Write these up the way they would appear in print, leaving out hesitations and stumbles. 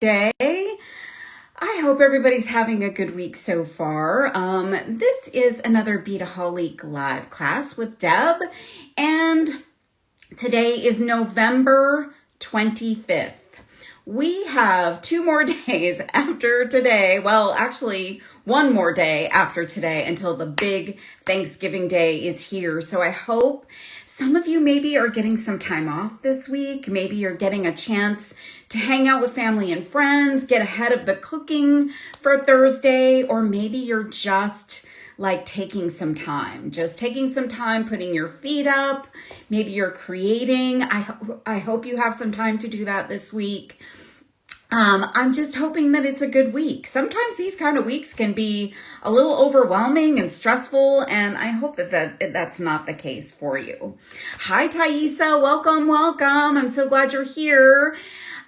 day. I hope everybody's having a good week so far. This is another Beadaholique live class with Deb, and today is November 25th. We have 2 more days after today. Well, actually, 1 more day after today until the big Thanksgiving Day is here. So I hope some of you maybe are getting some time off this week. Maybe you're getting a chance to hang out with family and friends, get ahead of the cooking for Thursday, or maybe you're just like taking some time, putting your feet up. Maybe you're creating. I hope you have some time to do that this week. I'm just hoping that it's a good week. Sometimes these kind of weeks can be a little overwhelming and stressful, and I hope that's not the case for you. Hi, Thaisa. Welcome. I'm so glad you're here.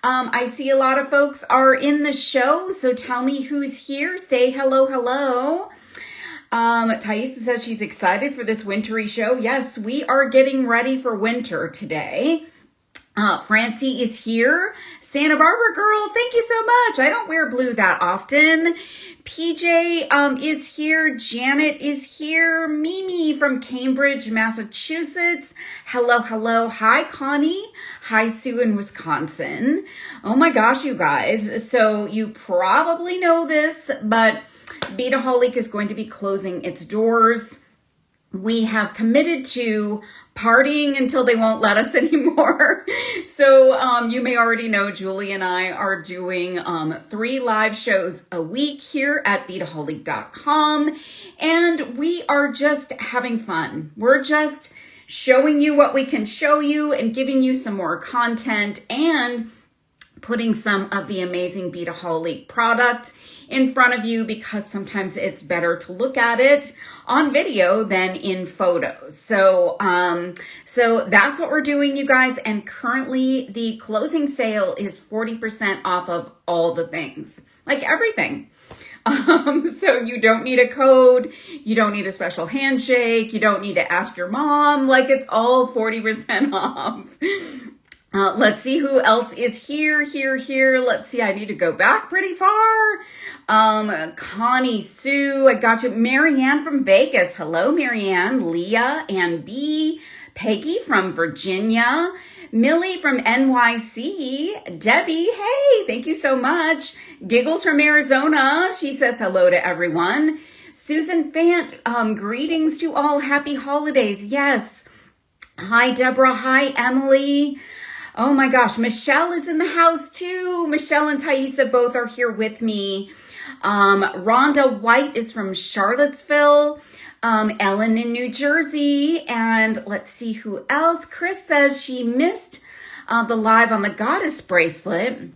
I see a lot of folks are in the show, so tell me who's here. Say hello. Thaisa says she's excited for this wintry show. Yes, we are getting ready for winter today. Francie is here. Santa Barbara girl, thank you so much. I don't wear blue that often. PJ is here. Janet is here. Mimi from Cambridge, Massachusetts. Hello. Hi, Connie. Hi, Sue in Wisconsin. Oh my gosh, you guys. So you probably know this, but Beadaholique is going to be closing its doors. We have committed to partying until they won't let us anymore. So you may already know Julie and I are doing 3 live shows a week here at beadaholique.com, and we are just having fun. We're just showing you what we can show you and giving you some more content and putting some of the amazing Beadaholique product in front of you, because sometimes it's better to look at it on video than in photos. So that's what we're doing, you guys. And currently the closing sale is 40% off of all the things, like everything. So you don't need a code, you don't need a special handshake, you don't need to ask your mom, like it's all 40% off. Let's see who else is here. Let's see, I need to go back pretty far. Connie, Sue, I got you. Marianne from Vegas. Hello, Marianne. Leah and B. Peggy from Virginia. Millie from NYC. Debbie, hey, thank you so much. Giggles from Arizona. She says hello to everyone. Susan Fant, greetings to all. Happy holidays. Yes. Hi, Deborah. Hi, Emily. Oh my gosh, Michelle is in the house too. Michelle and Thaisa both are here with me. Rhonda White is from Charlottesville. Ellen in New Jersey. And let's see who else. Chris says she missed the live on the goddess bracelet.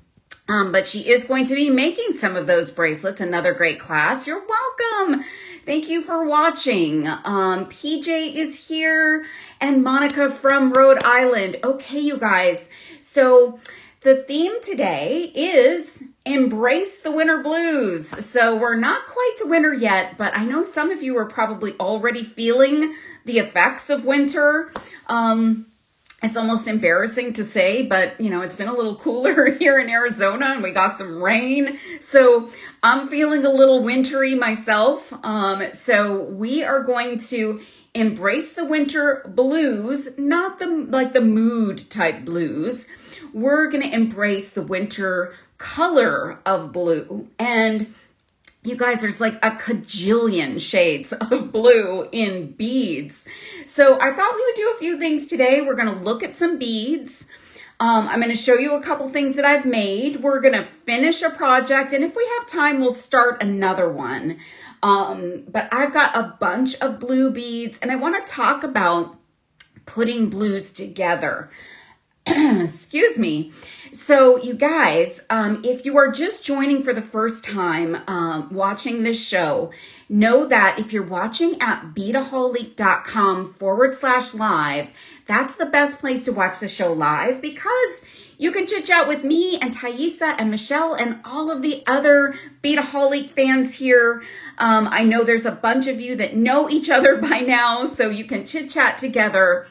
But she is going to be making some of those bracelets. Another great class. You're welcome. Thank you for watching. PJ is here and Monica from Rhode Island. Okay, you guys. So the theme today is embrace the winter blues. So we're not quite to winter yet, but I know some of you are probably already feeling the effects of winter. It's almost embarrassing to say, but you know, it's been a little cooler here in Arizona and we got some rain. So I'm feeling a little wintry myself. So we are going to embrace the winter blues, not the mood type blues. We're going to embrace the winter color of blue. And you guys, there's like a cajillion shades of blue in beads. So I thought we would do a few things today. We're going to look at some beads. I'm going to show you a couple things that I've made. We're going to finish a project. And if we have time, we'll start another one. But I've got a bunch of blue beads and I want to talk about putting blues together. Excuse me. So you guys, if you are just joining for the first time watching this show, know that if you're watching at beadaholique.com/live, that's the best place to watch the show live, because you can chit chat with me and Thaisa and Michelle and all of the other Beadaholique fans here. I know there's a bunch of you that know each other by now, so you can chit chat together.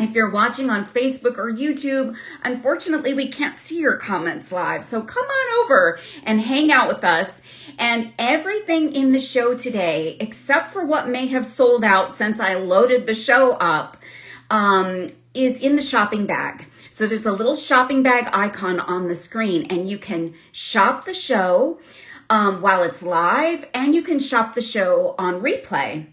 If you're watching on Facebook or YouTube, unfortunately, we can't see your comments live. So come on over and hang out with us. And everything in the show today, except for what may have sold out since I loaded the show up, is in the shopping bag. So there's a little shopping bag icon on the screen, and you can shop the show while it's live, and you can shop the show on replay.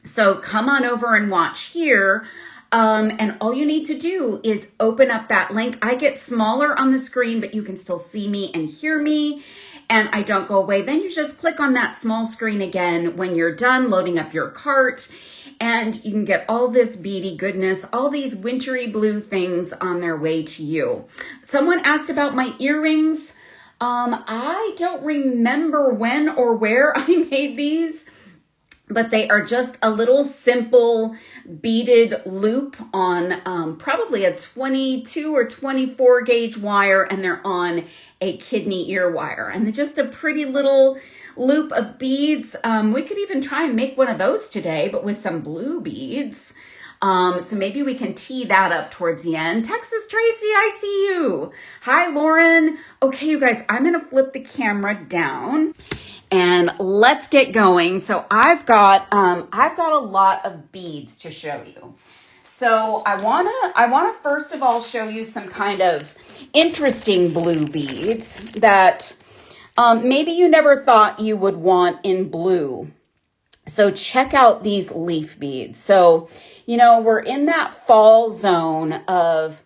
So come on over and watch here. And all you need to do is open up that link. I get smaller on the screen, but you can still see me and hear me, and I don't go away. Then you just click on that small screen again when you're done loading up your cart, and you can get all this beady goodness, all these wintry blue things on their way to you. Someone asked about my earrings. I don't remember when or where I made these, but they are just a little simple beaded loop on probably a 22 or 24 gauge wire, and they're on a kidney ear wire, and they're just a pretty little loop of beads. We could even try and make one of those today, but with some blue beads. So maybe we can tee that up towards the end. Texas Tracy, I see you. Hi, Lauren. Okay, you guys, I'm going to flip the camera down. And let's get going. So I've got a lot of beads to show you. So I wanna first of all show you some kind of interesting blue beads that maybe you never thought you would want in blue. So check out these leaf beads. So, you know, we're in that fall zone of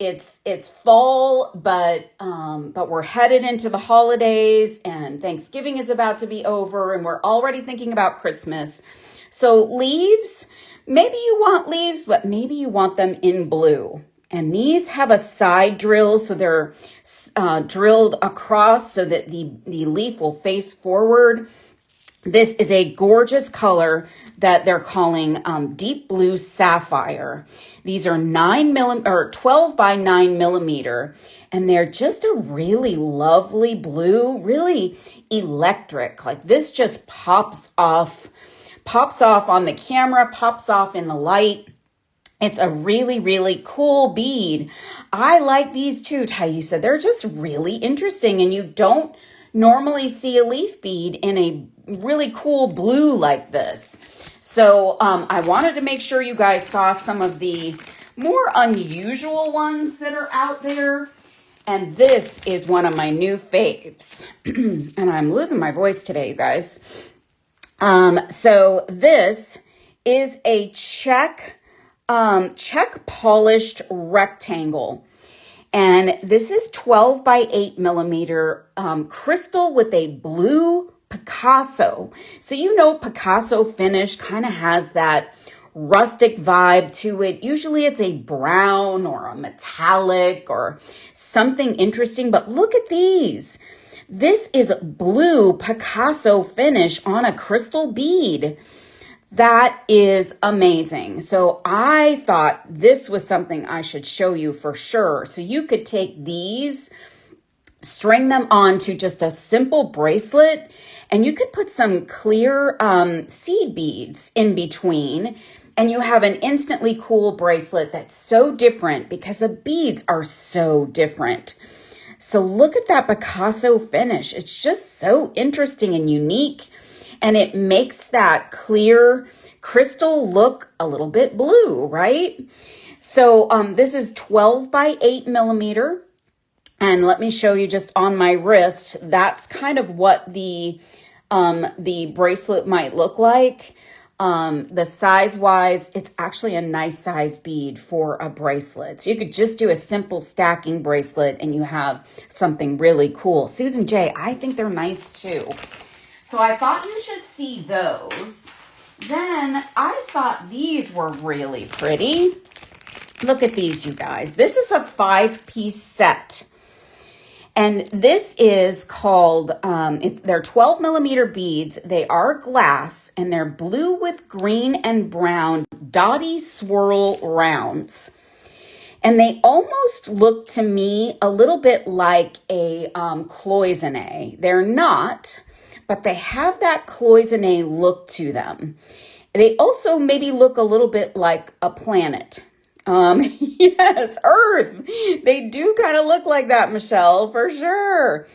it's fall, but we're headed into the holidays, and Thanksgiving is about to be over, and we're already thinking about Christmas. So leaves, maybe you want leaves, but maybe you want them in blue. And these have a side drill, so they're drilled across so that the leaf will face forward. This is a gorgeous color that they're calling deep blue sapphire. These are 12 by 9 millimeter, and they're just a really lovely blue, really electric. Like this just pops off on the camera, pops off in the light. It's a really, really cool bead. I like these too, Thaisa. They're just really interesting, and you don't normally see a leaf bead in a really cool blue like this. So I wanted to make sure you guys saw some of the more unusual ones that are out there. And this is one of my new faves. And I'm losing my voice today, you guys. So this is a check polished rectangle. And this is 12 by 8 millimeter crystal with a blue Picasso. So you know Picasso finish kind of has that rustic vibe to it. Usually it's a brown or a metallic or something interesting, but look at these. This is blue Picasso finish on a crystal bead. That is amazing. So I thought this was something I should show you for sure. So you could take these, string them onto just a simple bracelet, and you could put some clear seed beads in between, and you have an instantly cool bracelet that's so different because the beads are so different. So look at that Picasso finish. It's just so interesting and unique, and it makes that clear crystal look a little bit blue, right? So this is 12 by 8 millimeter. And let me show you just on my wrist, that's kind of what the bracelet might look like. The size-wise, it's actually a nice size bead for a bracelet. So you could just do a simple stacking bracelet and you have something really cool. Susan J., I think they're nice too. So I thought you should see those. Then I thought these were really pretty. Look at these, you guys. This is a 5-piece set. And this is called, they're 12 millimeter beads. They are glass, and they're blue with green and brown dotty swirl rounds. And they almost look to me a little bit like a cloisonne. They're not, but they have that cloisonne look to them. They also maybe look a little bit like a planet. Yes, Earth. They do kind of look like that, Michelle, for sure.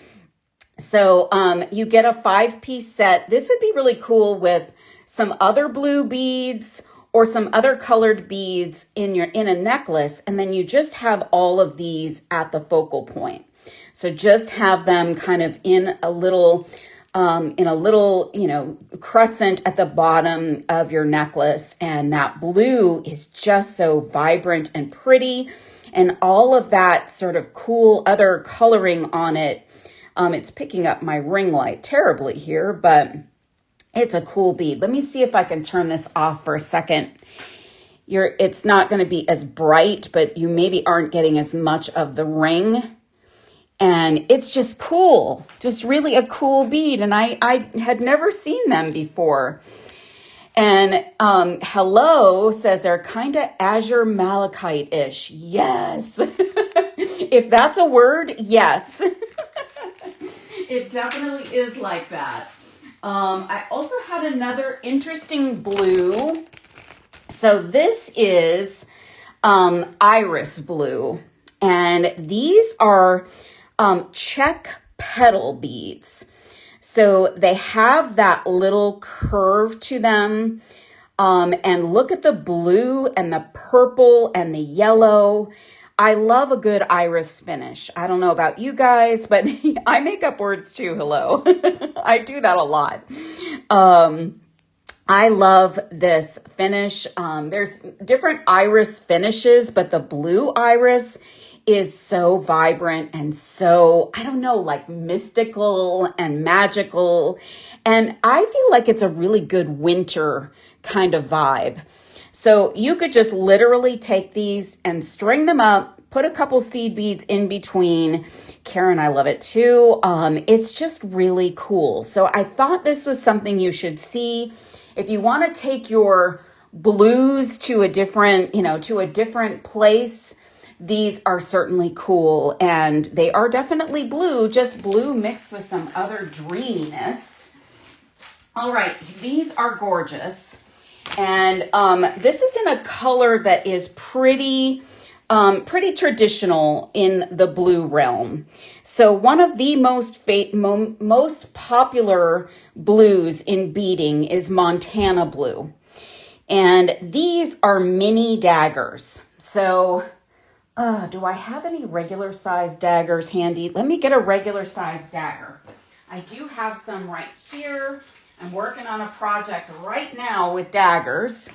So you get a 5-piece set. This would be really cool with some other blue beads or some other colored beads in a necklace, and then you just have all of these at the focal point. So just have them kind of in a little, crescent at the bottom of your necklace. And that blue is just so vibrant and pretty, and all of that sort of cool other coloring on it. It's picking up my ring light terribly here, but it's a cool bead. Let me see if I can turn this off for a second. It's not going to be as bright, but you maybe aren't getting as much of the ring. And it's just cool, just really a cool bead. And I had never seen them before. And Hello says they're kind of azure malachite-ish. Yes. If that's a word, yes. It definitely is like that. I also had another interesting blue. So this is iris blue. And these are check petal beads. So they have that little curve to them. And look at the blue and the purple and the yellow. I love a good iris finish. I don't know about you guys, but I make up words too. Hello. I do that a lot. I love this finish. There's different iris finishes, but the blue iris is so vibrant and so, I don't know, like mystical and magical. And I feel like it's a really good winter kind of vibe. So you could just literally take these and string them up, put a couple seed beads in between. Karen, I love it too. It's just really cool. So I thought this was something you should see. If you want to take your blues to a different, to a different place, these are certainly cool. And they are definitely blue, just blue mixed with some other dreaminess. All right, these are gorgeous. And this is in a color that is pretty traditional in the blue realm. So one of the most popular blues in beading is Montana blue. And these are mini daggers. So do I have any regular size daggers handy? Let me get a regular size dagger. I do have some right here. I'm working on a project right now with daggers.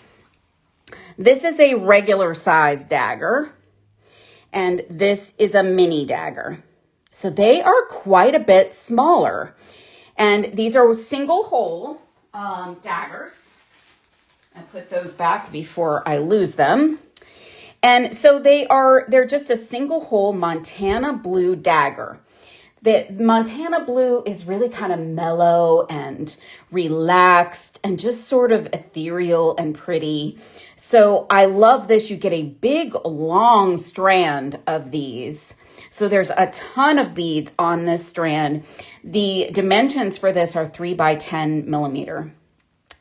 This is a regular size dagger, and this is a mini dagger. So they are quite a bit smaller, and these are single hole daggers. I put those back before I lose them. And so they're just a single hole Montana blue dagger. The Montana blue is really kind of mellow and relaxed and just sort of ethereal and pretty. So I love this. You get a big, long strand of these. So there's a ton of beads on this strand. The dimensions for this are 3 by 10 millimeter.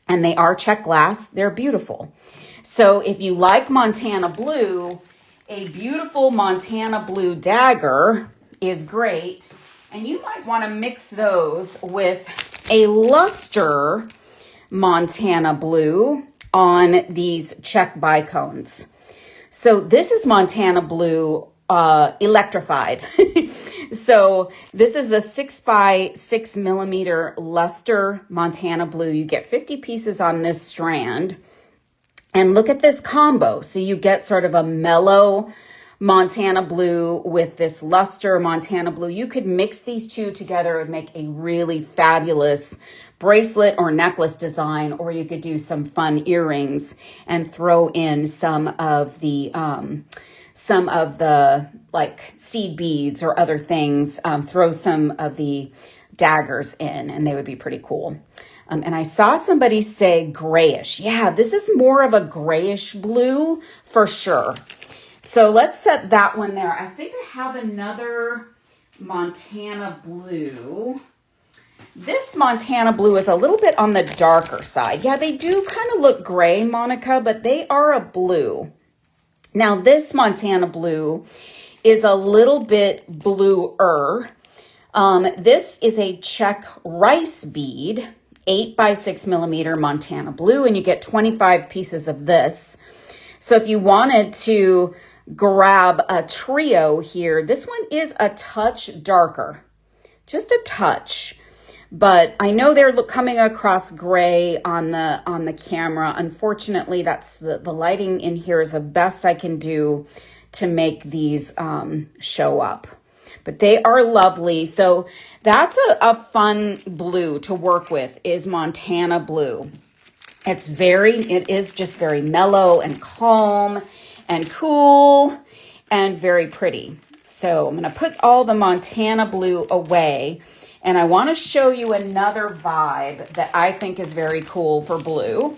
And they are check glass. They're beautiful. So if you like Montana blue, a beautiful Montana blue dagger is great. And you might want to mix those with a luster Montana blue on these check bicones. So this is Montana blue electrified. So this is a 6 by 6 millimeter luster Montana blue. You get 50 pieces on this strand. And look at this combo. So you get sort of a mellow Montana blue with this luster Montana blue. You could mix these two together and make a really fabulous bracelet or necklace design, or you could do some fun earrings and throw in some of the like seed beads or other things. Throw some of the daggers in, and they would be pretty cool. And I saw somebody say grayish. Yeah, this is more of a grayish blue for sure. So let's set that one there. I think I have another Montana blue. This Montana blue is a little bit on the darker side. Yeah, they do kind of look gray, Monica, but they are a blue. Now this Montana blue is a little bit bluer. This is a Czech rice bead, 8 by 6 millimeter Montana blue, and you get 25 pieces of this. So if you wanted to grab a trio here, this one is a touch darker, just a touch. But I know they're coming across gray on the camera. Unfortunately, that's the lighting in here is the best I can do to make these show up. But they are lovely. So that's a fun blue to work with, is Montana blue. It is just very mellow and calm and cool and very pretty. So I'm going to put all the Montana blue away. And I want to show you another vibe that I think is very cool for blue.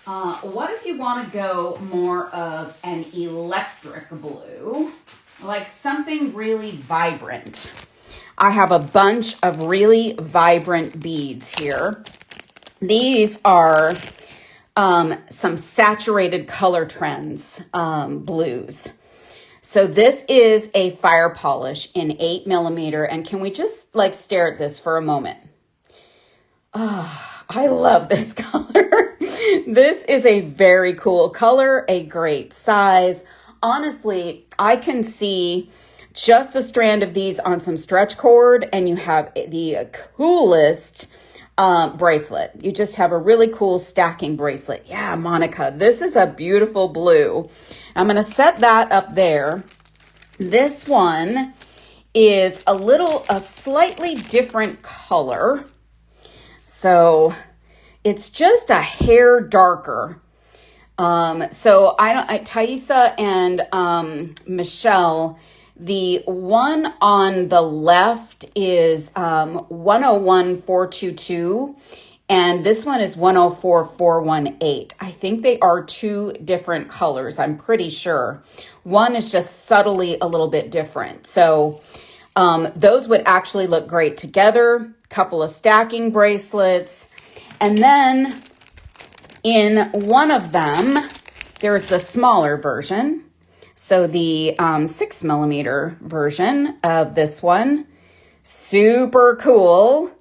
What if you want to go more of an electric blue, like something really vibrant? I have a bunch of really vibrant beads here. These are some saturated color trends blues. So this is a fire polish in 8 millimeter. And can we just like stare at this for a moment? Oh, I love this color. This is a very cool color, a great size. Honestly, I can see just a strand of these on some stretch cord and you have the coolest bracelet. You just have a really cool stacking bracelet. Yeah, Monica, this is a beautiful blue. I'm going to set that up there. This one is a slightly different color. So it's just a hair darker. So Thaisa and Michelle, the one on the left is 101422. And this one is 104418. I think they are two different colors. I'm pretty sure. One is just subtly a little bit different. So those would actually look great together. Couple of stacking bracelets. And then in one of them, there's the smaller version. So the 6 millimeter version of this one. Super cool.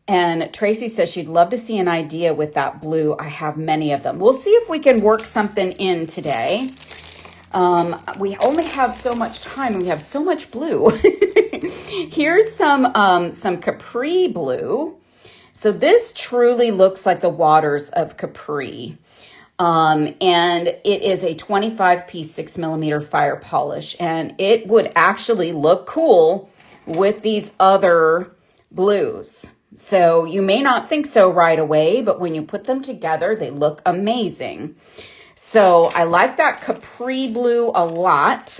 And Tracy says she'd love to see an idea with that blue. I have many of them. We'll see if we can work something in today. We only have so much time and we have so much blue. Here's some Capri blue. So this truly looks like the waters of Capri. And it is a 25 piece 6 millimeter fire polish. And it would actually look cool with these other blues. So you may not think so right away, but when you put them together, they look amazing. So I like that Capri blue a lot.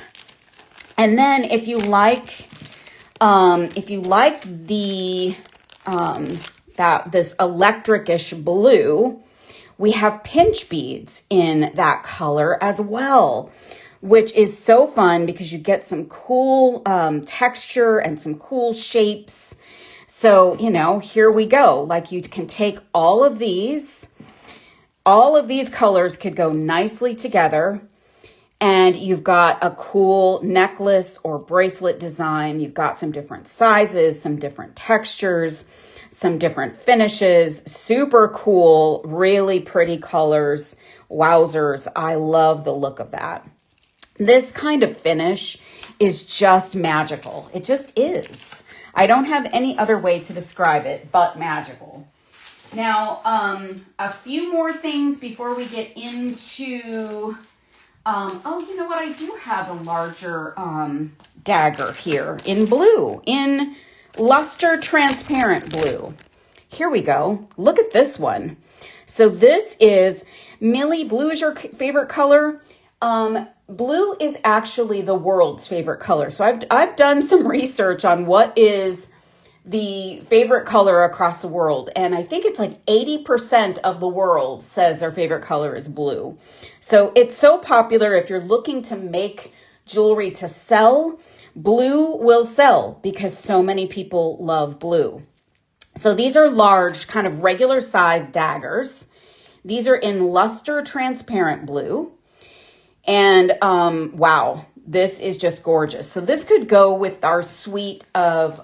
And then if you like the this electric-ish blue, we have pinch beads in that color as well, which is so fun because you get some cool texture and some cool shapes. So, here we go. Like you can take all of these colors could go nicely together. And you've got a cool necklace or bracelet design. You've got some different sizes, some different textures, some different finishes. Super cool, really pretty colors. Wowzers, I love the look of that. This kind of finish is just magical. It just is. I don't have any other way to describe it but magical. Now, a few more things before we get into... you know what? I do have a larger dagger here in blue, in luster transparent blue. Here we go. Look at this one. So this is Millie. Blue is your favorite color. Blue is actually the world's favorite color. So I've done some research on what is the favorite color across the world. And I think it's like 80% of the world says their favorite color is blue. So it's so popular. If you're looking to make jewelry to sell, blue will sell because so many people love blue. So these are large, kind of regular size daggers. These are in Luster Transparent Blue. And wow, this is just gorgeous. So this could go with our suite of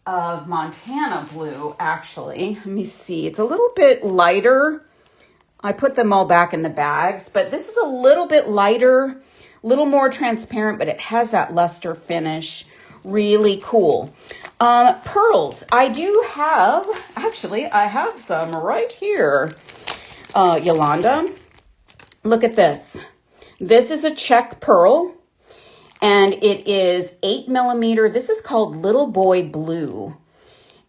Montana Blue, actually. Let me see. It's a little bit lighter. I put them all back in the bags, but this is a little bit lighter, a little more transparent, but it has that luster finish. Really cool. Pearls. I do have, actually, I have some right here. Yolanda, look at this. This is a check pearl, and it is 8 millimeter. This is called Little Boy Blue,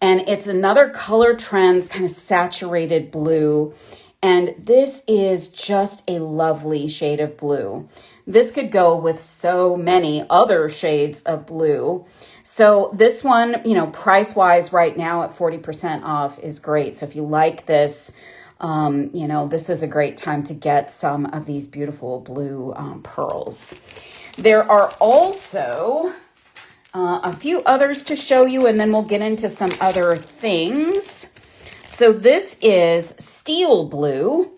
and it's another Color Trends kind of saturated blue, and this is just a lovely shade of blue. This could go with so many other shades of blue. So this one, you know, price-wise right now at 40% off is great. So if you like this, you know, this is a great time to get some of these beautiful blue pearls. There are also a few others to show you, and then we'll get into some other things. So this is Steel Blue.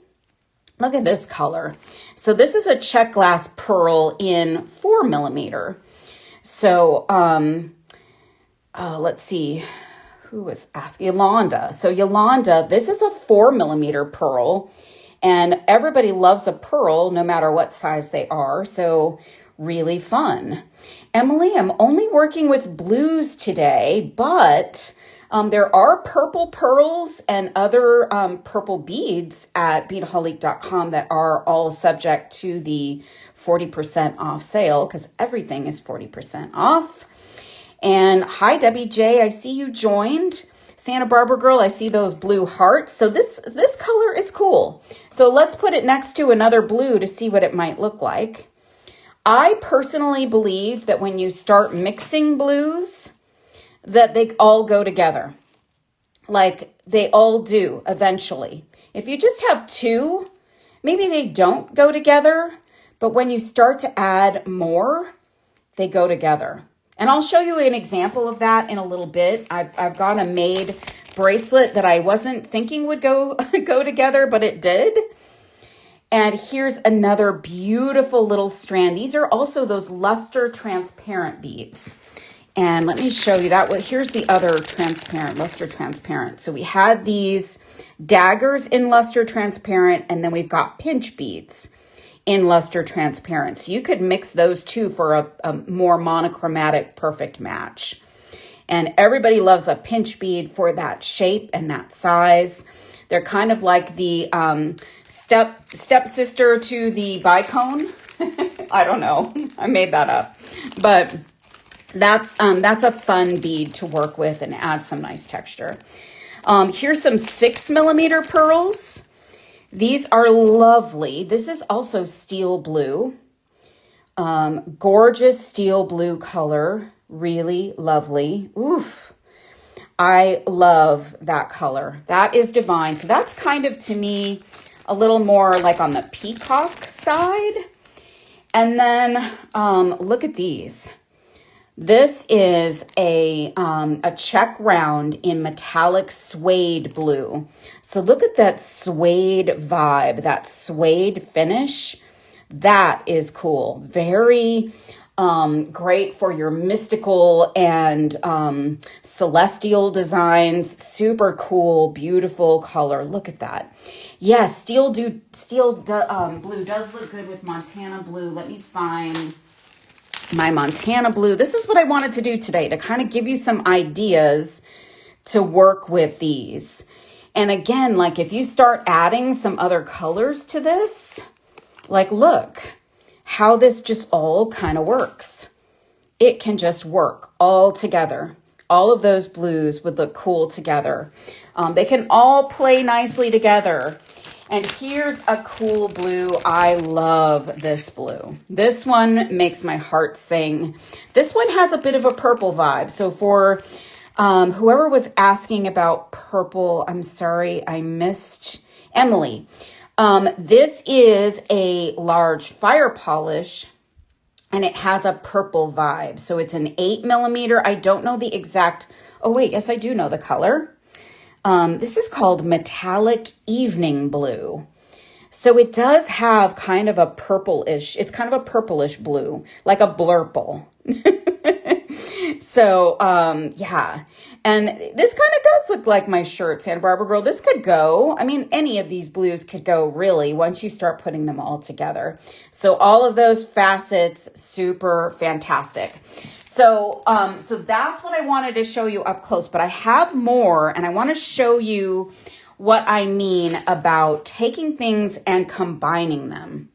Look at this color. So this is a check glass pearl in 4 millimeter. So let's see. Who was asking? Yolanda. So Yolanda, this is a 4 millimeter pearl, and everybody loves a pearl no matter what size they are. So really fun. Emily, I'm only working with blues today, but there are purple pearls and other purple beads at beadaholique.com that are all subject to the 40% off sale, because everything is 40% off. And hi, Debbie J. I see you joined. Santa Barbara girl, I see those blue hearts. So this color is cool. So let's put it next to another blue to see what it might look like. I personally believe that when you start mixing blues, that they all go together. Like they all do eventually. If you just have two, maybe they don't go together. But when you start to add more, they go together. And I'll show you an example of that in a little bit. I've got a made bracelet that I wasn't thinking would go together, but it did. And here's another beautiful little strand. These are also those luster transparent beads. And let me show you that. Well, here's the other transparent, luster transparent. So we had these daggers in luster transparent, and then we've got pinch beads in luster transparent. So you could mix those two for a more monochromatic perfect match. And everybody loves a pinch bead for that shape and that size. They're kind of like the stepsister to the bicone. I don't know. I made that up. But that's a fun bead to work with and add some nice texture. Here's some 6 millimeter pearls. These are lovely. This is also steel blue. Gorgeous steel blue color. Really lovely. Oof. I love that color. That is divine. So that's kind of, to me, a little more like on the peacock side. And then look at these. This is a check round in metallic suede blue. So look at that suede vibe, that suede finish. That is cool. Very great for your mystical and celestial designs. Super cool, beautiful color. Look at that. Yes, steel blue does look good with Montana blue. Let me find my Montana blue. This is what I wanted to do today, to kind of give you some ideas to work with these. And again, like if you start adding some other colors to this, like look how this just all kind of works. It can just work all together. All of those blues would look cool together. They can all play nicely together. And here's a cool blue. I love this blue. This one makes my heart sing. This one has a bit of a purple vibe. So for whoever was asking about purple, I'm sorry, I missed Emily. This is a large fire polish, and it has a purple vibe. So it's an 8 millimeter. I don't know the exact, oh wait, yes, I do know the color. This is called Metallic Evening Blue. So it does have kind of a purplish, it's kind of a purplish blue, like a blurple. So, yeah. And this kind of does look like my shirt, Santa Barbara Girl. This could go, I mean, any of these blues could go really once you start putting them all together. So all of those facets, super fantastic. So, so that's what I wanted to show you up close, but I have more, and I want to show you what I mean about taking things and combining them.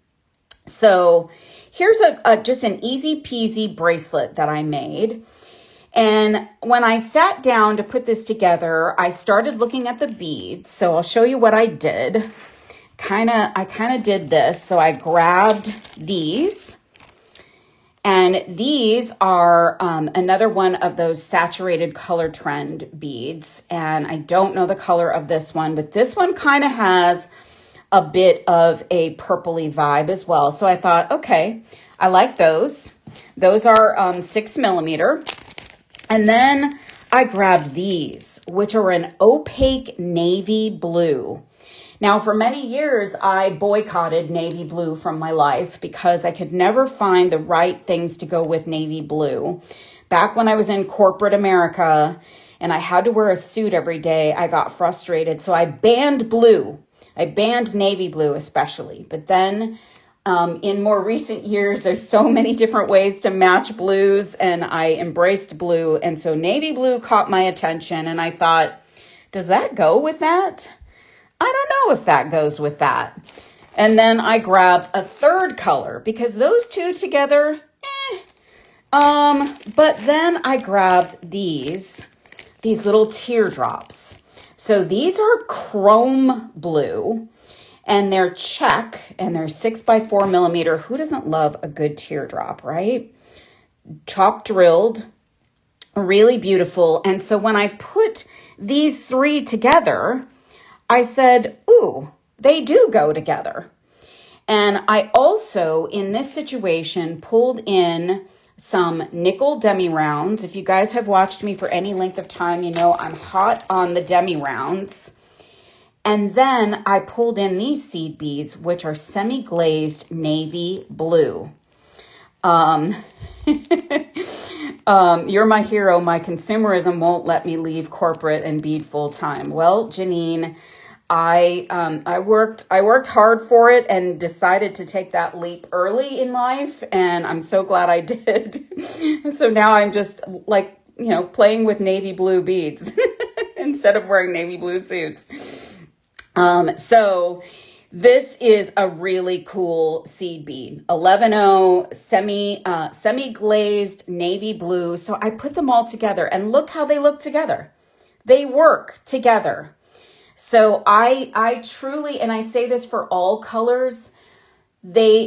So here's just an easy peasy bracelet that I made. And when I sat down to put this together, I started looking at the beads. So I'll show you what I did. I kind of did this. So I grabbed these. And these are another one of those saturated color trend beads. And I don't know the color of this one, but this one kind of has a bit of a purpley vibe as well. So I thought, okay, I like those. Those are 6 millimeter. And then I grabbed these, which are an opaque navy blue. Now, for many years, I boycotted navy blue from my life because I could never find the right things to go with navy blue. Back when I was in corporate America and I had to wear a suit every day, I got frustrated. So I banned blue. I banned navy blue especially. But then in more recent years, there's so many different ways to match blues, and I embraced blue. And so navy blue caught my attention, and I thought, does that go with that? I don't know if that goes with that. And then I grabbed a third color because those two together, but then I grabbed these little teardrops. So these are chrome blue, and they're check, and they're 6 by 4 millimeter. Who doesn't love a good teardrop, right? Top drilled, really beautiful. And so when I put these three together, I said, ooh, they do go together. And I also, in this situation, pulled in some nickel demi rounds. If you guys have watched me for any length of time, you know I'm hot on the demi rounds. And then I pulled in these seed beads, which are semi-glazed navy blue. You're my hero. My consumerism won't let me leave corporate and bead full time. Well, Janine, I worked hard for it and decided to take that leap early in life, and I'm so glad I did. So now I'm just like, you know, playing with navy blue beads instead of wearing navy blue suits. So this is a really cool seed bead, 11-0 semi-glazed navy blue. So I put them all together, and look how they look together. They work together. So I truly, and I say this for all colors,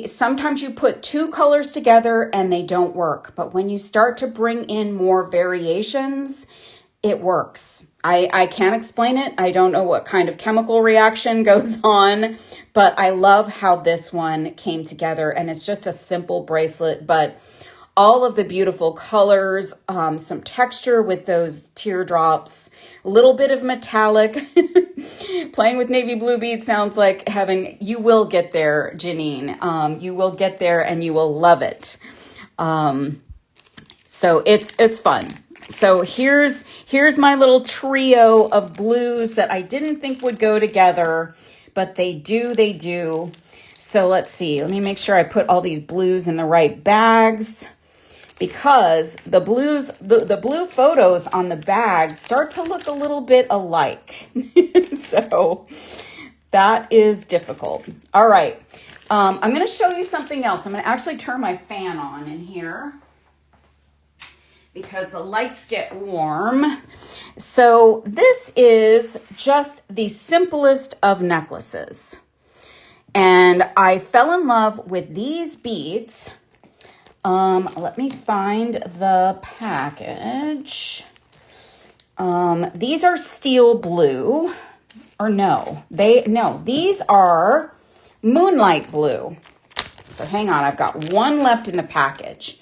sometimes you put two colors together and they don't work. But when you start to bring in more variations, it works. I can't explain it. I don't know what kind of chemical reaction goes on, but I love how this one came together, and it's just a simple bracelet, but all of the beautiful colors, some texture with those teardrops, a little bit of metallic. Playing with navy blue beads sounds like heaven. You will get there, Janine. You will get there and you will love it. So it's fun. So here's my little trio of blues that I didn't think would go together, but they do. So let's see. Let me make sure I put all these blues in the right bags, because the blues, the blue photos on the bags start to look a little bit alike. So that is difficult. All right. I'm going to show you something else. I'm going to actually turn my fan on in here, because the lights get warm. So this is just the simplest of necklaces. And I fell in love with these beads. Let me find the package. These are steel blue, or no, these are moonlight blue. So hang on, I've got one left in the package.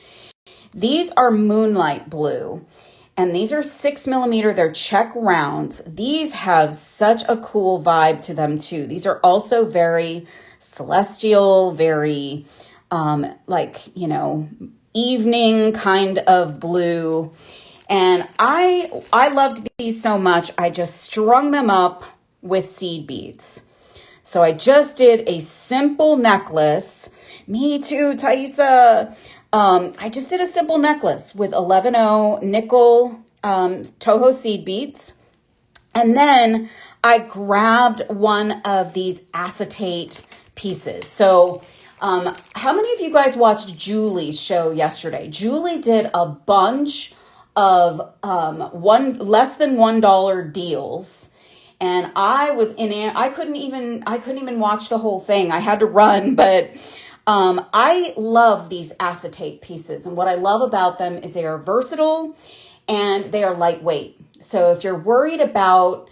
These are moonlight blue, And these are 6mm, they're check rounds. These have such a cool vibe to them too. These are also very celestial, very like, you know, evening kind of blue. And I loved these so much, I just strung them up with seed beads. So I just did a simple necklace. Me too, Thaisa. I just did a simple necklace with 11.0 nickel Toho seed beads. And then I grabbed one of these acetate pieces. So how many of you guys watched Julie's show yesterday? Julie did a bunch of less than $1 deals. And I was in it. I couldn't even watch the whole thing. I had to run, but I love these acetate pieces. And what I love about them is they are versatile and they are lightweight. So if you're worried about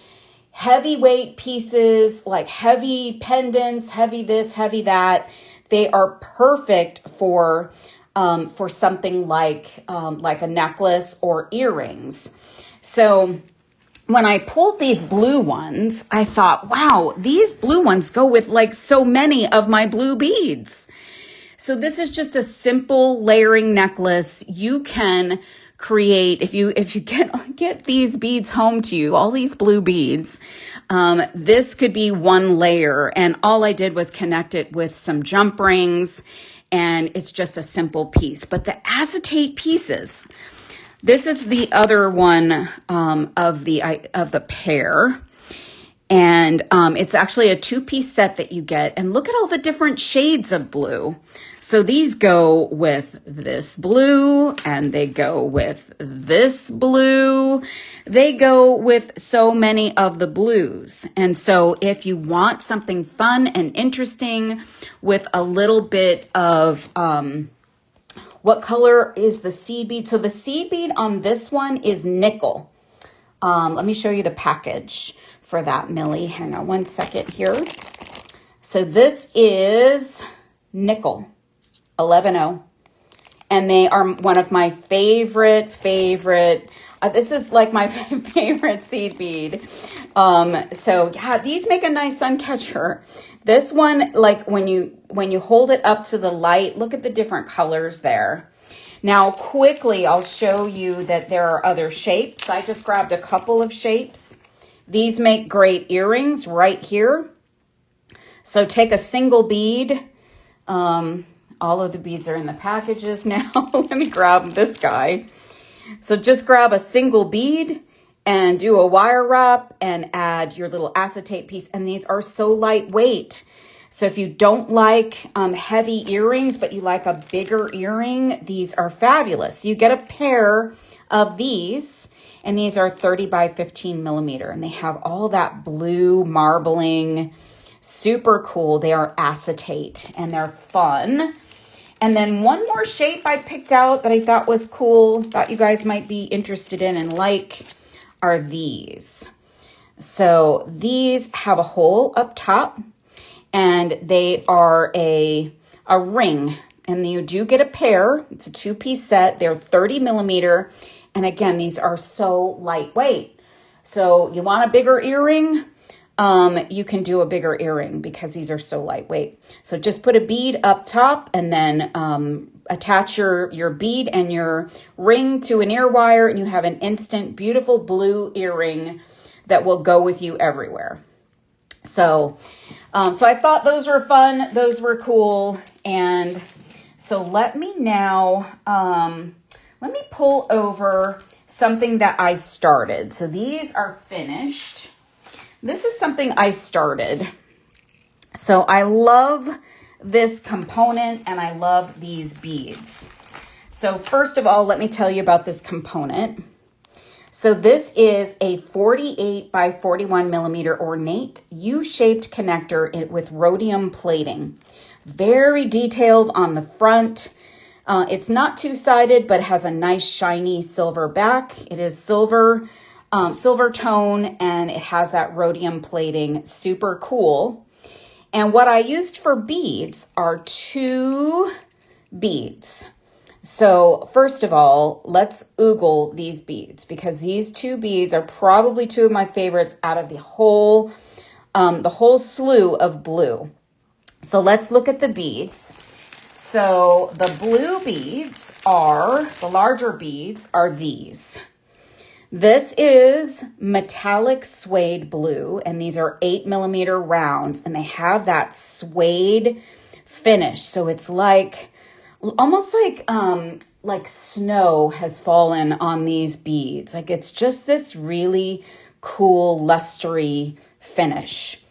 heavyweight pieces, like heavy pendants, heavy this, heavy that, they are perfect for something like a necklace or earrings. So when I pulled these blue ones, I thought, wow, these blue ones go with like so many of my blue beads. So this is just a simple layering necklace. You can create, if you get these beads home to you, all these blue beads, this could be one layer. And all I did was connect it with some jump rings, and it's just a simple piece. But the acetate pieces, this is the other one of the pair. And it's actually a 2-piece set that you get. And look at all the different shades of blue. So these go with this blue, and they go with this blue. They go with so many of the blues. And so if you want something fun and interesting with a little bit of, what color is the seed bead? So the seed bead on this one is nickel. Let me show you the package for that, Millie. Hang on one second here. So this is nickel, 11.0. And they are one of my favorite, this is like my favorite seed bead. So yeah, these make a nice sun catcher. This one, like when you hold it up to the light, look at the different colors there. Now quickly, I'll show you that there are other shapes. I just grabbed a couple of shapes. These make great earrings right here. So take a single bead. All of the beads are in the packages now. Let me grab this guy. So just grab a single bead and do a wire wrap and add your little acetate piece. And these are so lightweight. So if you don't like heavy earrings, but you like a bigger earring, these are fabulous. You get a pair of these, and these are 30 by 15mm, and they have all that blue marbling, super cool. They are acetate and they're fun. And then one more shape I picked out that I thought was cool, thought you guys might be interested in and like, are these. So these have a hole up top, and they are a ring. And you do get a pair. It's a 2-piece set. They're 30mm. And again, these are so lightweight. So you want a bigger earring? You can do a bigger earring because these are so lightweight. So just put a bead up top and then attach your bead and your ring to an ear wire, and you have an instant beautiful blue earring that will go with you everywhere. So I thought those were fun. Those were cool. And so let me now, let me pull over something that I started. So these are finished. This is something I started. So I love this component and I love these beads. So first of all, let me tell you about this component. So this is a 48 by 41mm ornate U-shaped connector with rhodium plating. Very detailed on the front. It's not two-sided, but has a nice shiny silver back. It is silver tone, and it has that rhodium plating. Super cool. And what I used for beads are 2 beads. So first of all, let's oogle these beads, because these two beads are probably two of my favorites out of the whole slew of blue. So let's look at the beads. So the blue beads the larger beads are these. This is metallic suede blue, and these are 8mm rounds, and they have that suede finish. So it's like, almost like snow has fallen on these beads. Like, it's just this really cool, lustery finish.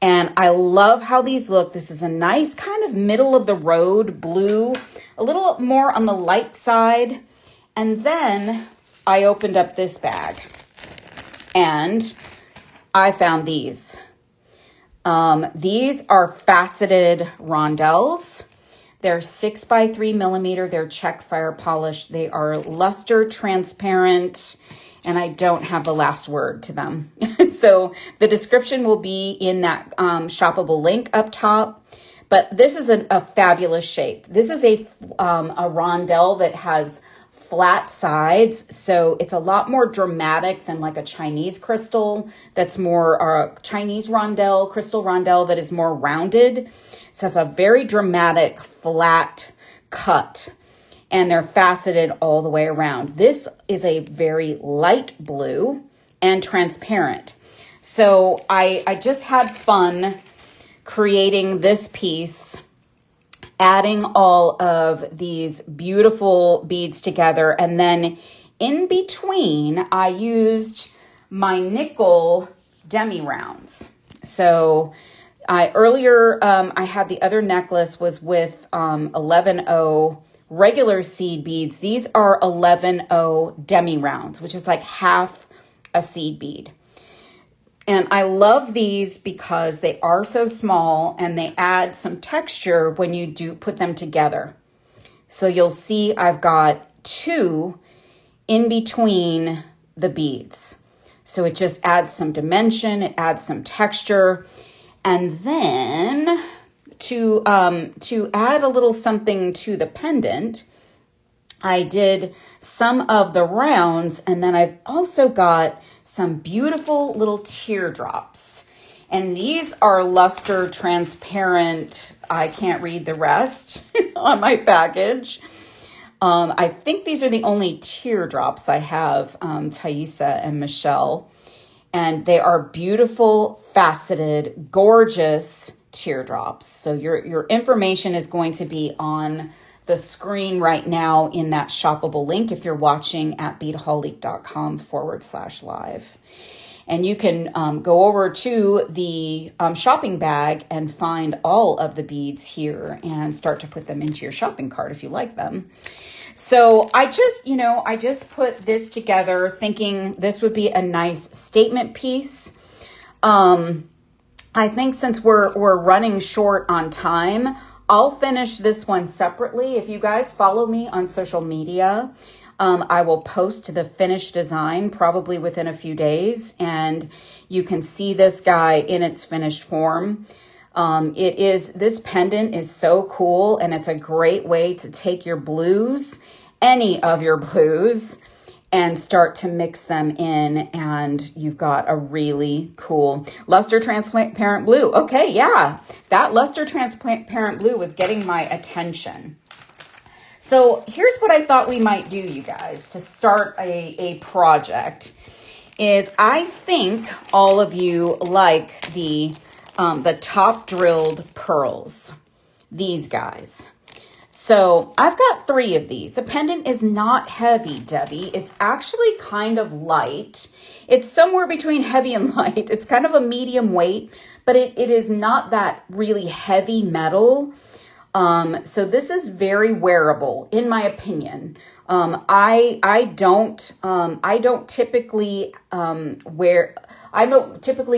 And I love how these look. This is a nice kind of middle of the road blue, a little more on the light side. And then I opened up this bag and I found these. These are faceted rondelles. They're 6x3mm. They're check fire polish. They are luster transparent, and I don't have the last word to them. So the description will be in that shoppable link up top. But this is a fabulous shape. This is a rondelle that has flat sides, so it's a lot more dramatic than like a Chinese crystal that's more Chinese rondelle, crystal rondelle that is more rounded. So it's a very dramatic flat cut, and they're faceted all the way around. This is a very light blue and transparent. So I just had fun creating this piece, adding all of these beautiful beads together. And then in between, I used my nickel demi rounds. So I had the other necklace was with 11.0 regular seed beads. These are 11.0 demi rounds, which is like half a seed bead. And I love these because they are so small and they add some texture when you do put them together. So you'll see I've got two in between the beads. So it just adds some dimension, it adds some texture. And then to add a little something to the pendant, I did some of the rounds, and then I've also got some beautiful little teardrops. And these are luster transparent. I can't read the rest on my package. I think these are the only teardrops I have, Thaisa and Michelle. And they are beautiful, faceted, gorgeous teardrops. So your information is going to be on the screen right now in that shoppable link if you're watching at beadaholique.com/live. And you can go over to the shopping bag and find all of the beads here and start to put them into your shopping cart if you like them. So I just put this together thinking this would be a nice statement piece. I think since we're running short on time, I'll finish this one separately. If you guys follow me on social media, I will post the finished design probably within a few days, and you can see this guy in its finished form. This pendant is so cool, and it's a great way to take your blues, any of your blues, and start to mix them in, and you've got a really cool luster transparent blue. Okay, yeah, that luster transparent blue was getting my attention. So here's what I thought we might do, you guys, to start a project is I think all of you like the top drilled pearls, these guys. So I've got 3 of these. The pendant is not heavy, Debbie. It's actually kind of light. It's somewhere between heavy and light. It's kind of a medium weight, but it is not that really heavy metal. So this is very wearable, in my opinion. I don't typically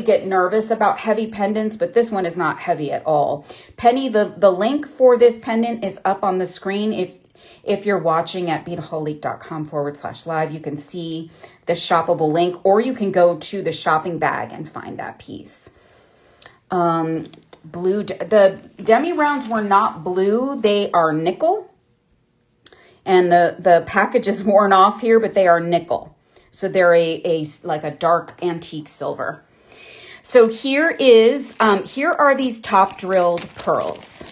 get nervous about heavy pendants, but this one is not heavy at all. Penny, the link for this pendant is up on the screen. If you're watching at beadaholique.com/live, you can see the shoppable link, or you can go to the shopping bag and find that piece. The demi rounds were not blue. They are nickel. And the package is worn off here, but they are nickel. So they're like a dark antique silver. So here are these top drilled pearls.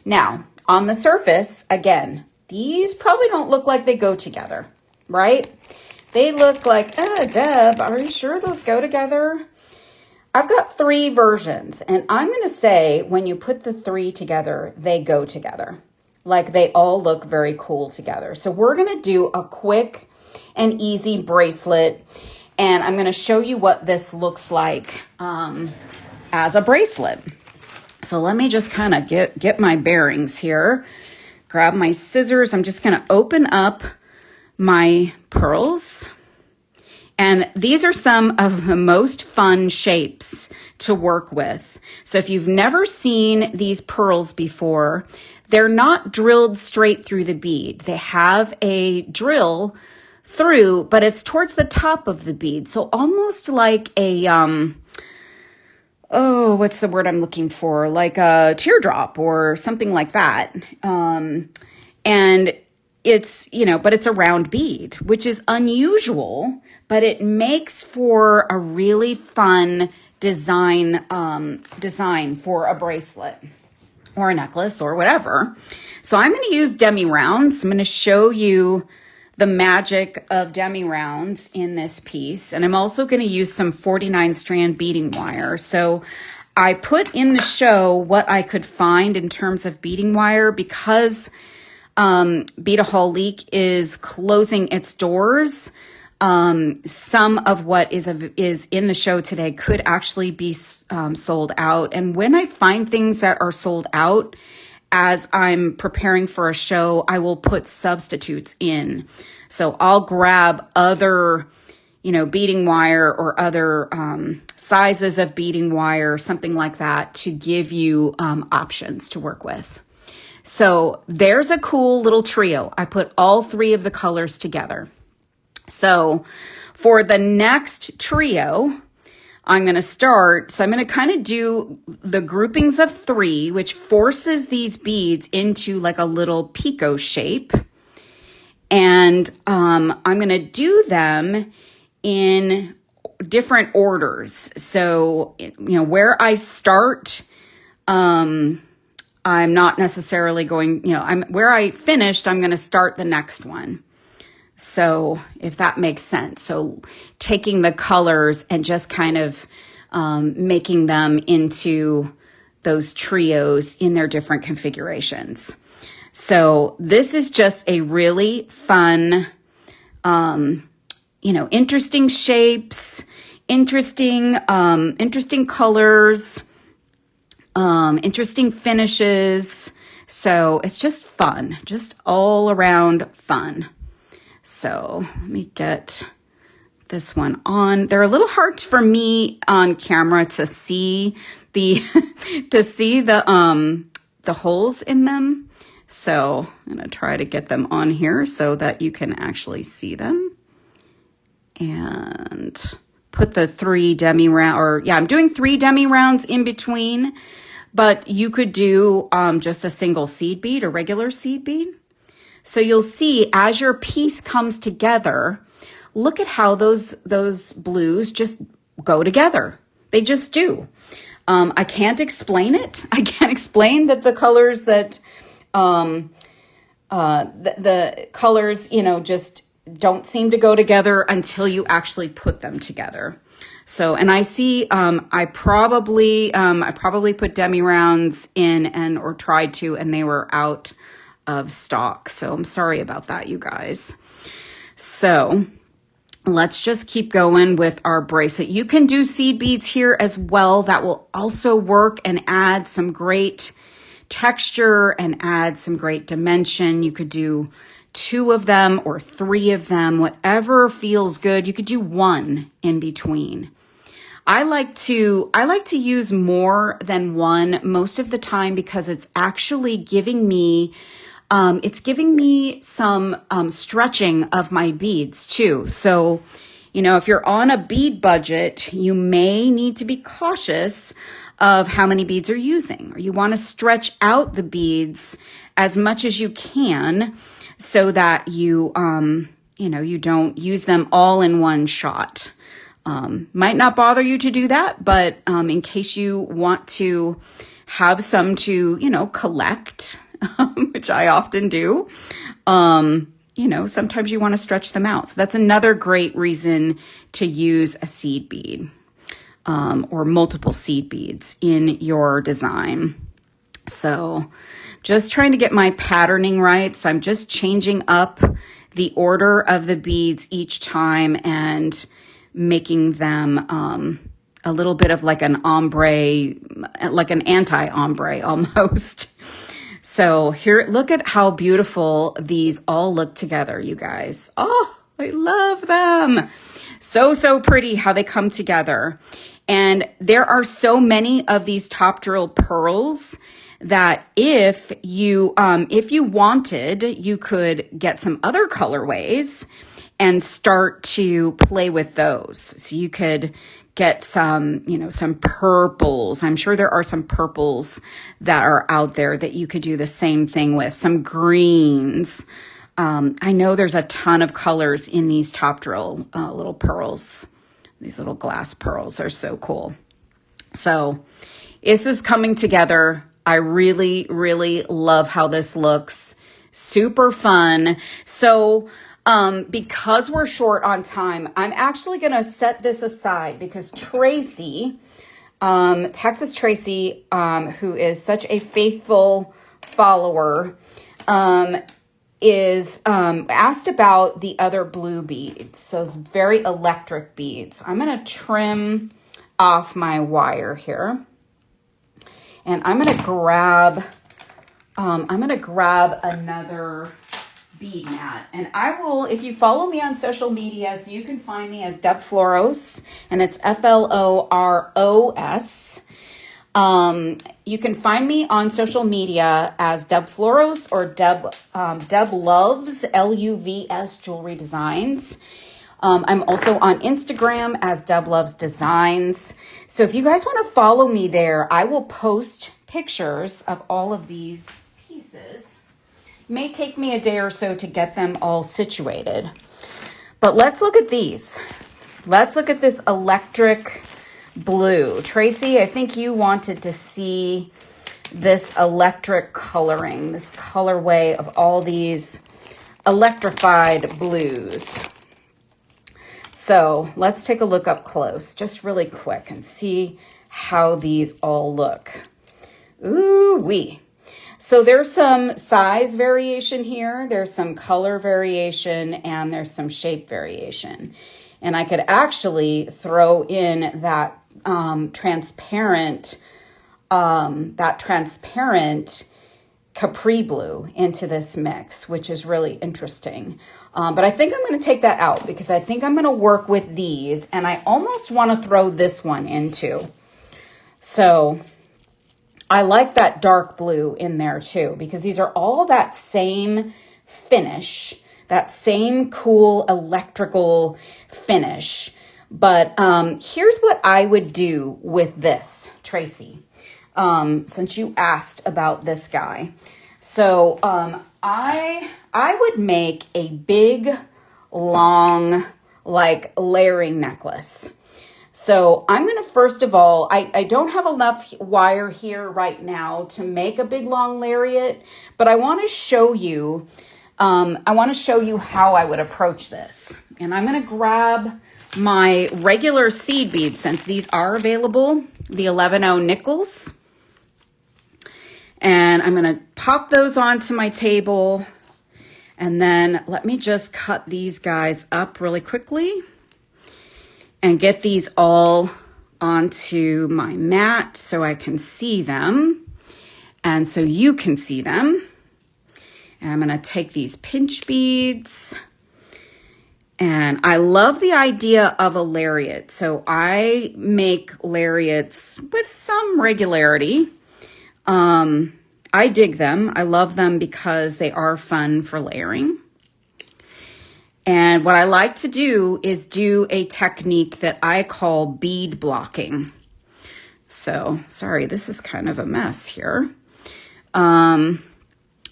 Now, on the surface, again, these probably don't look like they go together, right? They look like, Deb, are you sure those go together? I've got 3 versions, and I'm going to say when you put the 3 together, they go together. Like they all look very cool together. So we're going to do a quick and easy bracelet, and I'm going to show you what this looks like as a bracelet. So let me just kind of get my bearings here. Grab my scissors. I'm just going to open up my pearls. And these are some of the most fun shapes to work with. So if you've never seen these pearls before, they're not drilled straight through the bead. They have a drill through, but it's towards the top of the bead. So almost like a, what's the word I'm looking for? Like a teardrop or something like that. And it's, but it's a round bead, which is unusual, but it makes for a really fun design for a bracelet or a necklace or whatever. So I'm going to use demi rounds. I'm going to show you the magic of demi rounds in this piece. And I'm also going to use some 49 strand beading wire. So I put in the show what I could find in terms of beading wire because Beadaholique is closing its doors. Some of what is in the show today could actually be sold out. And when I find things that are sold out, as I'm preparing for a show, I will put substitutes in. So I'll grab other, beading wire or other sizes of beading wire, something like that, to give you options to work with. So there's a cool little trio. I put all 3 of the colors together. So for the next trio, I'm going to start. So I'm going to kind of do the groupings of 3, which forces these beads into like a little picot shape. And I'm going to do them in different orders. So, where I start, I'm not necessarily going, where I finished, I'm going to start the next one. So if that makes sense. So taking the colors and just kind of making them into those trios in their different configurations. So this is just a really fun, interesting shapes, interesting colors, interesting finishes. So it's just fun, just all around fun. So let me get this one on. They're a little hard for me on camera to see the holes in them. So I'm going to try to get them on here so that you can actually see them. And put the 3 demi round, I'm doing 3 demi rounds in between, but you could do just a single seed bead, a regular seed bead. So you'll see as your piece comes together, look at how those blues just go together. They just do. I can't explain it. I can't explain that the colors that, the colors, just don't seem to go together until you actually put them together. So, and I see, I probably put demi rounds in or tried to, and they were out of stock. So I'm sorry about that, you guys. So let's just keep going with our bracelet. You can do seed beads here as well. That will also work and add some great texture and add some great dimension. You could do 2 of them or 3 of them, whatever feels good. You could do 1 in between. I like to use more than 1 most of the time because it's actually giving me some stretching of my beads too. So, if you're on a bead budget, you may need to be cautious of how many beads you're using, or you want to stretch out the beads as much as you can so that you, you know, you don't use them all in one shot. Might not bother you to do that, but in case you want to have some to, you know, collect, which I often do, you know, sometimes you want to stretch them out. So that's another great reason to use a seed bead or multiple seed beads in your design. So just trying to get my patterning right. So I'm just changing up the order of the beads each time and making them a little bit of like an ombre, like an anti-ombre almost. So here, look at how beautiful these all look together, you guys. Oh, I love them. So, so pretty how they come together. And there are so many of these top drill pearls that if you wanted, you could get some other colorways and start to play with those. So you could get some, you know, some purples. I'm sure there are some purples that are out there that you could do the same thing with. Some greens. I know there's a ton of colors in these top drill little pearls. These little glass pearls are so cool. So this is coming together. I really, really love how this looks. Super fun. So because we're short on time, I'm actually going to set this aside because Tracy, Texas Tracy, who is such a faithful follower, is asked about the other blue beads. Those very electric beads. I'm going to trim off my wire here. And I'm going to grab another bead mat. And I will, if you follow me on social media, so you can find me as Deb Floros, and it's Floros. You can find me on social media as Deb Floros or Deb Loves, Luvs Jewelry Designs. I'm also on Instagram as Deb Loves Designs. So if you guys want to follow me there, I will post pictures of all of these pieces. It may take me a day or so to get them all situated. But let's look at these. Let's look at this electric blue. Tracy, I think you wanted to see this electric coloring, this colorway of all these electrified blues. So let's take a look up close, just really quick, and see how these all look. Ooh-wee. So there's some size variation here, there's some color variation, and there's some shape variation. And I could actually throw in that transparent capri blue into this mix, which is really interesting. But I think I'm going to take that out because I think I'm going to work with these, and I almost want to throw this one in too. So I like that dark blue in there too, because these are all that same finish, that same cool electrical finish. But here's what I would do with this, Tracy, since you asked about this guy. So I would make a big, long, like layering necklace. So I'm going to, first of all, I don't have enough wire here right now to make a big, long lariat, but I want to show you, how I would approach this. And I'm going to grab my regular seed beads, since these are available, the 11-0 nickels. And I'm going to pop those onto my table. And then let me just cut these guys up really quickly and get these all onto my mat so I can see them and so you can see them. And I'm going to take these pinch beads. And I love the idea of a lariat. So I make lariats with some regularity. I dig them. I love them because they are fun for layering. And what I like to do is do a technique that I call bead blocking. So, sorry, this is kind of a mess here.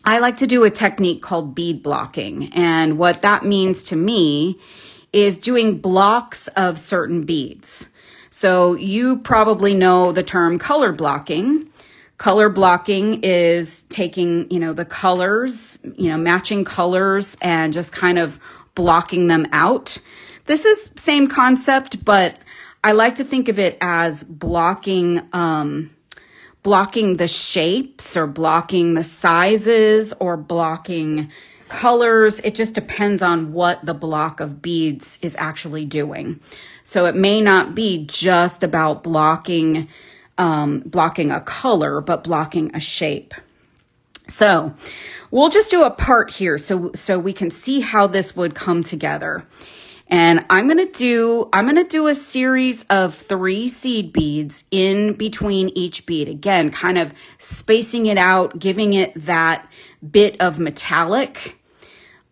I like to do a technique called bead blocking. And what that means to me is doing blocks of certain beads. So you probably know the term color blocking. Color blocking is taking, the colors, matching colors and just kind of blocking them out. This is same concept, but I like to think of it as blocking the shapes or blocking the sizes or blocking colors. It just depends on what the block of beads is actually doing. So it may not be just about blocking a color, but blocking a shape. So we'll just do a part here so we can see how this would come together. And I'm going to do a series of 3 seed beads in between each bead. Again, kind of spacing it out, giving it that bit of metallic,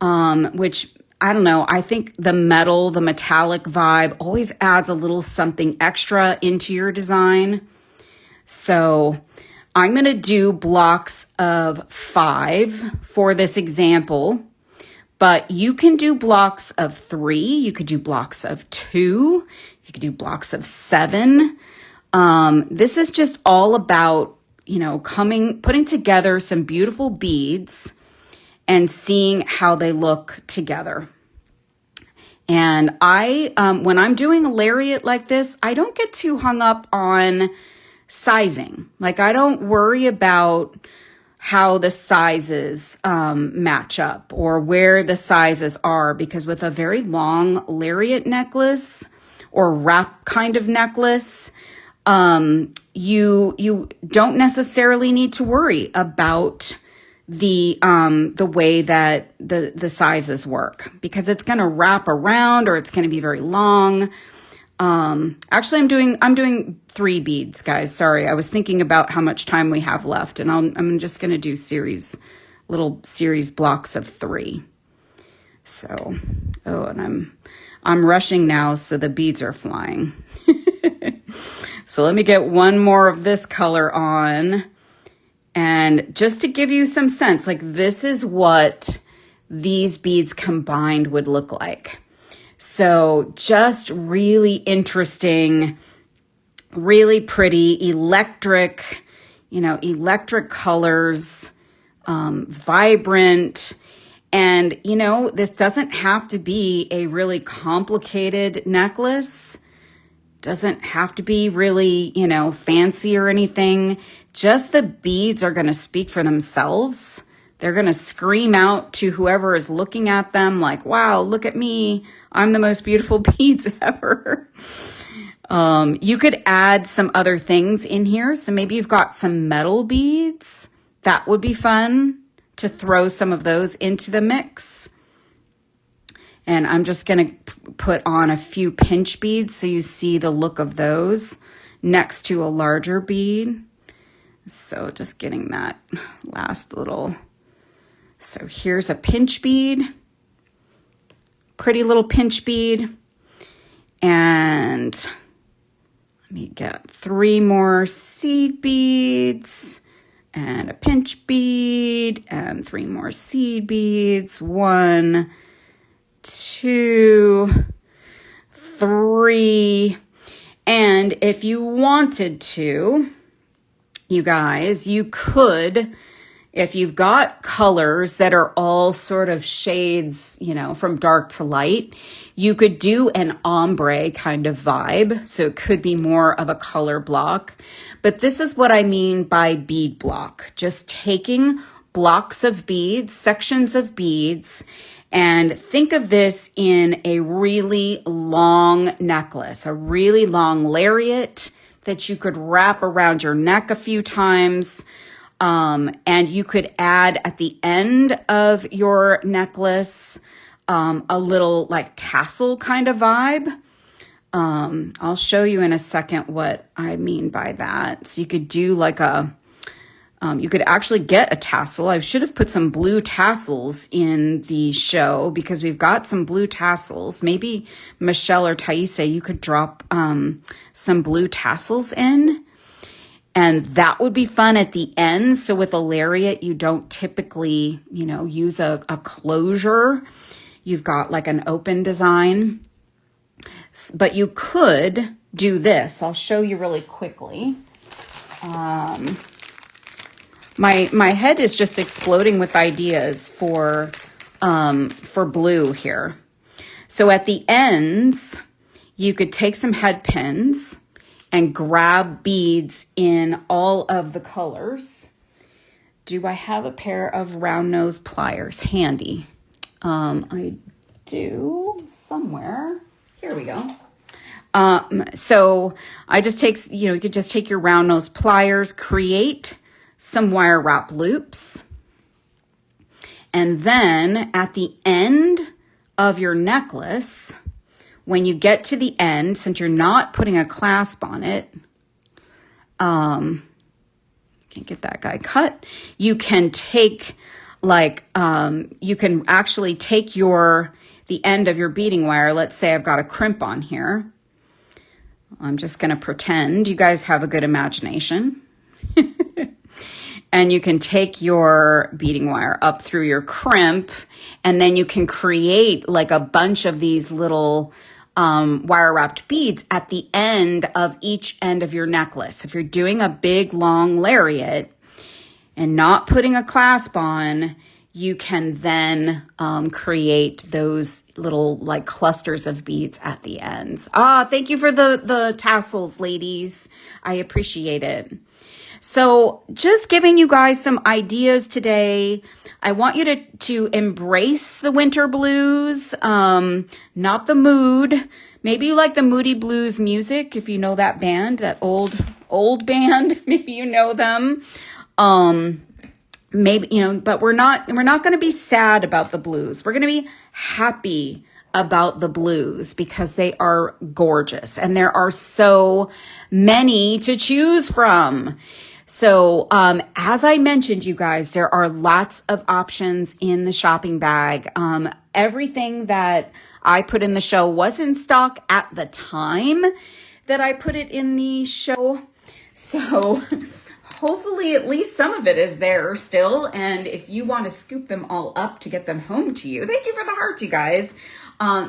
which I don't know. I think the metallic vibe always adds a little something extra into your design. So I'm going to do blocks of 5 for this example, but you can do blocks of 3. You could do blocks of 2. You could do blocks of 7. This is just all about, putting together some beautiful beads and seeing how they look together. And when I'm doing a lariat like this, I don't get too hung up on sizing. Like, I don't worry about how the sizes match up or where the sizes are, because with a very long lariat necklace or wrap kind of necklace, you don't necessarily need to worry about the way that the sizes work, because it's going to wrap around or it's going to be very long. Actually, I'm doing 3 beads, guys. Sorry, I was thinking about how much time we have left, and I'm just going to do little series blocks of 3. So, and I'm rushing now, so the beads are flying. So let me get one more of this color on, and just to give you some sense, like, this is what these beads combined would look like. So just really interesting, really pretty, electric colors, vibrant. And, this doesn't have to be a really complicated necklace. Doesn't have to be really, fancy or anything. Just the beads are going to speak for themselves. They're going to scream out to whoever is looking at them like, wow, look at me. I'm the most beautiful beads ever. You could add some other things in here. So maybe you've got some metal beads. That would be fun to throw some of those into the mix. And I'm just going to put on a few pinch beads so you see the look of those next to a larger bead. So just getting that last little. So here's a pinch bead, pretty little pinch bead. And let me get 3 more seed beads and a pinch bead and 3 more seed beads. 1, 2, 3. And if you wanted to, you guys, you could, if you've got colors that are all sort of shades, from dark to light, you could do an ombre kind of vibe. So it could be more of a color block. But this is what I mean by bead block. Just taking blocks of beads, sections of beads, and think of this in a really long necklace, a really long lariat that you could wrap around your neck a few times. And you could add at the end of your necklace a little like tassel kind of vibe. I'll show you in a second what I mean by that. So you could do like you could actually get a tassel. I should have put some blue tassels in the show because we've got some blue tassels. Maybe Michelle or Thaisa, you could drop some blue tassels in. And that would be fun at the end. So with a lariat, you don't typically, use a closure. You've got like an open design. But you could do this. I'll show you really quickly. My head is just exploding with ideas for blue here. So at the ends, you could take some head pins and grab beads in all of the colors. Do I have a pair of round nose pliers handy? I do somewhere. Here we go. So I just takes, you could just take your round nose pliers, create some wire wrap loops. And then at the end of your necklace, when you get to the end, since you're not putting a clasp on it, can't get that guy cut. You can take you can actually take the end of your beading wire. Let's say I've got a crimp on here. I'm just going to pretend you guys have a good imagination. And you can take your beading wire up through your crimp, and then you can create like a bunch of these little wire wrapped beads at the end of each end of your necklace. If you're doing a big long lariat and not putting a clasp on, you can then create those little like clusters of beads at the ends. Thank you for the tassels, ladies. I appreciate it. So just giving you guys some ideas today. I want you to embrace the winter blues, not the mood. Maybe you like the Moody Blues music, if you know that band, that old band. Maybe you know them. Maybe, but we're not going to be sad about the blues. We're going to be happy about the blues because they are gorgeous and there are so many to choose from. So, as I mentioned, you guys, there are lots of options in the shopping bag. Everything that I put in the show was in stock at the time that I put it in the show. So hopefully at least some of it is there still. And if you want to scoop them all up to get them home to you, thank you for the hearts, you guys.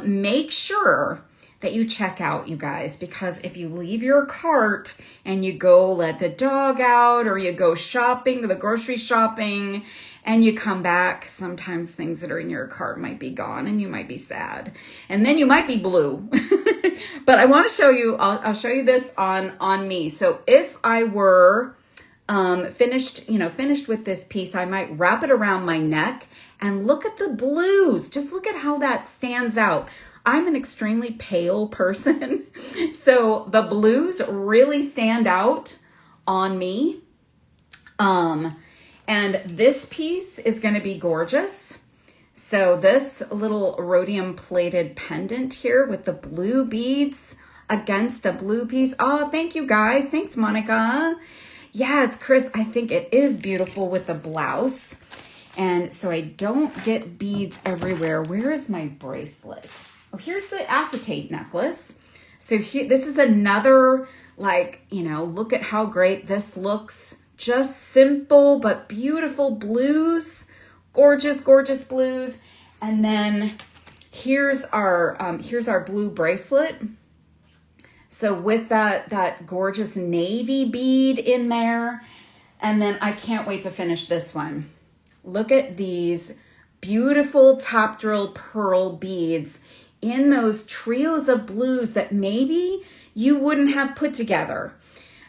Make sure that you check out, you guys, because if you leave your cart and you go let the dog out or you go shopping, the grocery shopping, and you come back, sometimes things that are in your cart might be gone and you might be sad. And then you might be blue. But I want to show you, I'll show you this on me. So if I were finished with this piece, I might wrap it around my neck and look at the blues. Just look at how that stands out. I'm an extremely pale person, so the blues really stand out on me. And this piece is going to be gorgeous. So this little rhodium plated pendant here with the blue beads against a blue piece. Oh, thank you guys. Thanks, Monica. Yes, Chris, I think it is beautiful with the blouse. And so I don't get beads everywhere. Where is my bracelet? Oh, here's the acetate necklace. So here, this is another, look at how great this looks. Just simple but beautiful blues. Gorgeous, gorgeous blues. And then here's our blue bracelet. So with that gorgeous navy bead in there. And then I can't wait to finish this one. Look at these beautiful top drill pearl beads in those trios of blues that maybe you wouldn't have put together.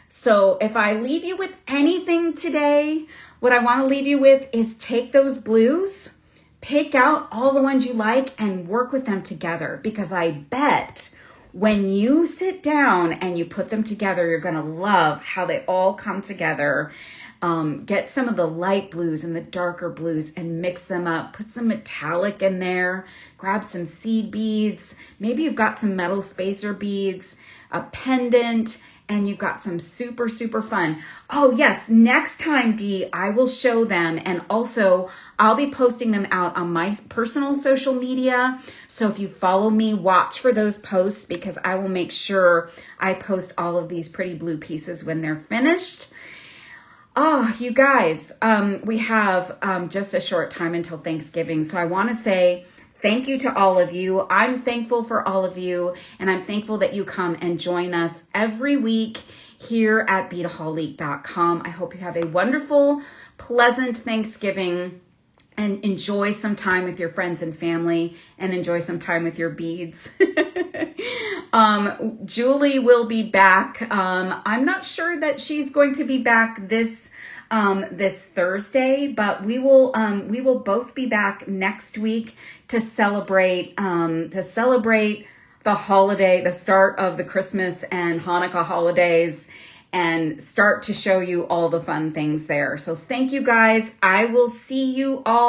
So if I leave you with anything today, what I want to leave you with is take those blues, pick out all the ones you like and work with them together, because I bet when you sit down and you put them together, you're going to love how they all come together. Get some of the light blues and the darker blues and mix them up. Put some metallic in there. Grab some seed beads. Maybe you've got some metal spacer beads, a pendant, and you've got some super, super fun. Oh yes, next time, Dee, I will show them, and also I'll be posting them out on my personal social media. So if you follow me, watch for those posts, because I will make sure I post all of these pretty blue pieces when they're finished. Oh, you guys, we have just a short time until Thanksgiving. So I want to say thank you to all of you. I'm thankful for all of you, and I'm thankful that you come and join us every week here at Beadaholique.com. I hope you have a wonderful, pleasant Thanksgiving, and enjoy some time with your friends and family, and enjoy some time with your beads. Julie will be back. I'm not sure that she's going to be back this Thursday, but we will both be back next week to celebrate the holiday, the start of the Christmas and Hanukkah holidays, and start to show you all the fun things there. So thank you guys. I will see you all